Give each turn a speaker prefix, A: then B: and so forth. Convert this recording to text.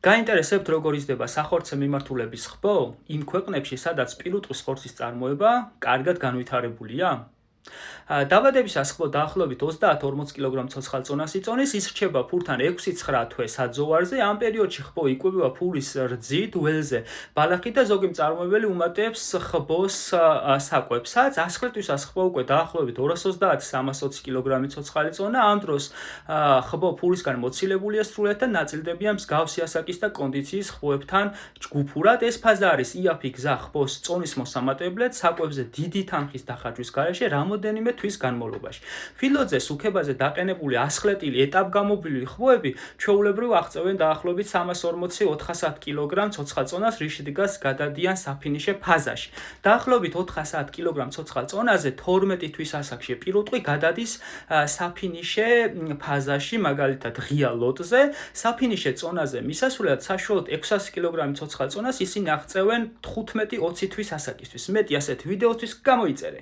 A: გაინტერესებთ როგორ იზრდება სახორცე მიმართულების ხბო? იმ ქვეყნებში, სადაც პირუტყვის ხორცის წარმოება კარგად განვითარებულია? დაბადებისას ხბო დაახლოებით 30-40 კილოგრამ ცოცხალწონას იწონის, ის რჩება ფურთან 6-9 თვე საძოვარზე. ამ პერიოდში ხბო იკვებება ფურის რძით, ველზე, ბალახით და ზოგი მწარმოებელი უმატებს ხბოს საკვებსაც. ასხლეთვისას ხბო უკვე დაახლოებით 230-320 კილოგრამი ცოცხალი წონა. ამ დროს ხბო ფურისგან მოცილებულია სრულად და ნაწილდებიან მსგავსი ასაკის და კონდიციის ხბოებთან ჯგუფურად. ეს ფაზა არის იაფი გზა ხბოს წონის მოსამატებლად საკვებზე დიდი თანხის დახარჯვის გარეშე რამოდენიმე თვის განმავლობაში. ფილოძეს უქებაზე დაყენებული ასხლეტილი ეტაპგამობილი ხბოები ჩვეულებრივ აღწევენ დაახლოებით 340-400 კილოგრამ ცოცხალ წონას, რის დგას გადადიან საფინიშე ფაზაში. დაახლოებით 400 კილოგრამ ცოცხალ წონაზე 12 თვის ასაკში პირუტყვი გადადის საფინიშე ფაზაში, მაგალითად ღია ლოტზე. საფინიშე წონაზე მისასვლელად საშუალოდ 600 კილოგრამი ცოცხალ წონას ისინი აღწევენ 15-20 თვის ასაკისთვის. მეტი ასეთი ვიდეოთვის გამოიწერე.